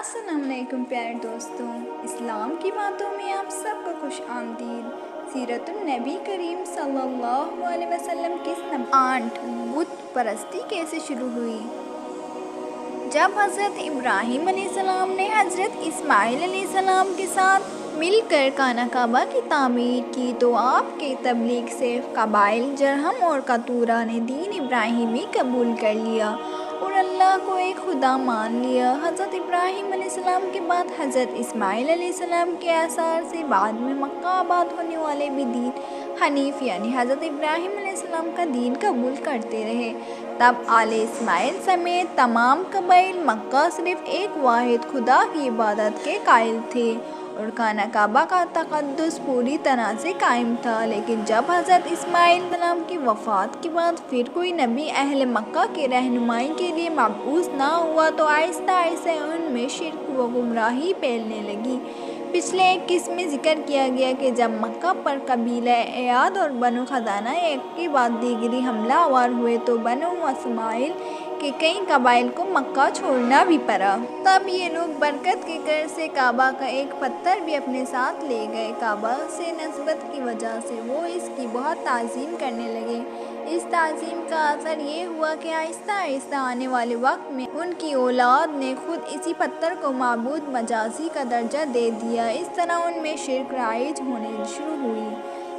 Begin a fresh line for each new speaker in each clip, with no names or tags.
अस्सलाम वालेकुम प्यारे दोस्तों, इस्लाम की बातों में आप सबको खुश आमदीद। सीरतुन नबी करीम सल्लल्लाहु अलैहि वसल्लम की 8 बुत परस्ती कैसे शुरू हुई। जब हज़रत इब्राहीम अलैहिस्सलाम ने हज़रत इस्माइल अलैहिस्सलाम के साथ मिलकर खाना काबा की तामीर की तो आपके तबलीग से कबाइल जरहम और कतूरा ने दीन इब्राहिमी कबूल कर लिया और अल्लाह को एक खुदा मान लिया। हज़रत इब्राहीम अलैहिस्सलाम के बाद हज़रत इस्माइल अलैहिस्सलाम के आसार से बाद में मक्का आबाद होने वाले भी दीन हनीफ यानी हज़रत इब्राहीम अलैहिस्सलाम का दीन कबूल करते रहे। तब आले इस्माइल समेत तमाम कबाइल मक्का सिर्फ एक वाहिद खुदा की इबादत के कायल थे और खाना काबा का तक़द्दुस पूरी तरह से कायम था। लेकिन जब हज़रत इस्माइल सलाम की वफ़ात के बाद फिर कोई नबी अहले मक्का के रहनुमाई के लिए मबऊस ना हुआ तो आहिस्ता आहिस्ता उनमें शिर्क व गुमराही फैलने लगी। पिछले एक किस्म में जिक्र किया गया कि जब मक्का पर कबीला एयाद और बनु खज़ाना एक के बाद दीगरी हमला आवर हुए तो बनु इस्माइल के कई कबाइल को मक्का छोड़ना भी पड़ा। तब ये लोग बरकत के कर्ज से काबा का एक पत्थर भी अपने साथ ले गए। काबा से नस्बत की वजह से वो इसकी बहुत ताज़ीम करने लगे। इस ताज़ीम का असर ये हुआ कि आहिस्ता आहिस्ता आने वाले वक्त में उनकी औलाद ने खुद इसी पत्थर को माबूद मजाजी का दर्जा दे दिया। इस तरह उनमें शिर्क राइज होने शुरू हुई।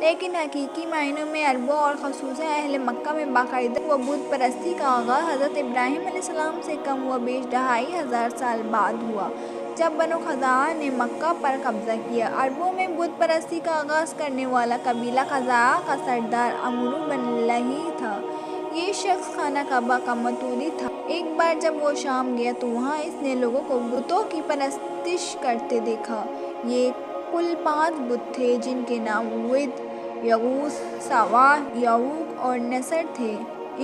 लेकिन हकीकी मायनों में अरबों और ख़ुसूसन अहले मक्का में बाकायदा व बुत परस्ती का आगाज़ हज़रत इब्राहीम अलैहिस्सलाम से कम व बेश 2500 साल बाद हुआ, जब बनु खज़ाआ ने मक्का पर कब्ज़ा किया। अरबों में बुत परस्ती का आगाज़ करने वाला कबीला खज़ाआ का सरदार अमरू बन लही था। ये शख्स खाना काबा का मतूली था। एक बार जब वो शाम गया तो वहाँ इसने लोगों को बुतों की परस्तिश करते देखा। ये कुल 5 बुत थे जिनके नाम विद, यगूस, सवा, यऊक और नसर थे।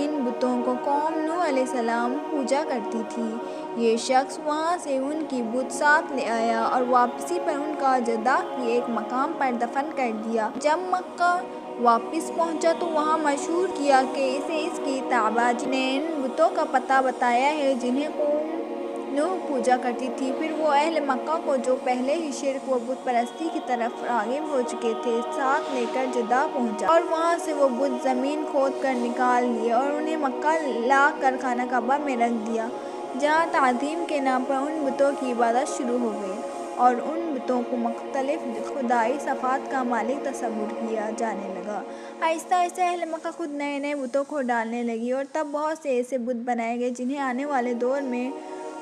इन बुतों को कौम नूह अलैहिस्सलाम पूजा करती थी। ये शख्स वहाँ से उनकी बुत साथ ले आया और वापसी पर उनका जद्दा के एक मकाम पर दफन कर दिया। जब मक्का वापस पहुँचा तो वहाँ मशहूर किया कि इसे इसकी ताबाज ने इन बुतों का पता बताया है जिन्हें कौम नूह पूजा करती थी। फिर वो अहले मक्का को जो पहले ही शिर्क व बुत परस्ती की तरफ राग़िब हो चुके थे साथ लेकर जद्दा पहुँचा और वहाँ से वो बुत ज़मीन खोद कर निकाल लिए और उन्हें मक्का ला कर खाना काबा में रख दिया, जहाँ ताज़ीम के नाम पर उन बुतों की इबादत शुरू हो गई और उन बुतों को मुख्तलिफ खुदाई सफ़ात का मालिक तस्वुर किया जाने लगा। आहिस्ता आहिस्ता अहले मक्का खुद नए नए बुतों को डालने लगी और तब बहुत से ऐसे बुत बनाए गए जिन्हें आने वाले दौर में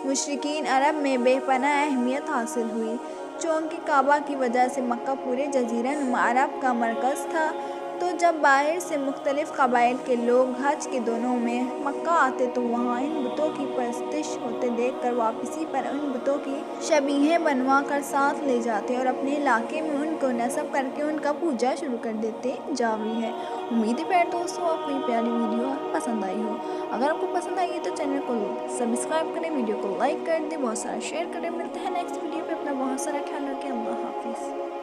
मुशरिकीन अरब में बेपनाह अहमियत हासिल हुई। चूँकि काबा की वजह से मक्का पूरे जज़ीरा नुमा अरब का मरकज़ था, तो जब बाहर से मुख्तलिफ कबाइल के लोग हज के दिनों में मक्का आते तो वहाँ इन बुतों की परस्तिश होते देखकर वापसी पर उन बुतों की शबीहें बनवा कर साथ ले जाते और अपने इलाके में उनको नस्ब करके उनका पूजा शुरू कर देते। जावी है। उम्मीद है प्यारे दोस्तों आपको ये प्यारी वीडियो पसंद आई हो। अगर आपको पसंद आई है तो चैनल को सब्सक्राइब करें, वीडियो को लाइक कर दें, बहुत सारा शेयर करें। मिलते हैं नेक्स्ट वीडियो पे। अपना बहुत सारा ख्याल रखें। अल्लाह हाफिज़।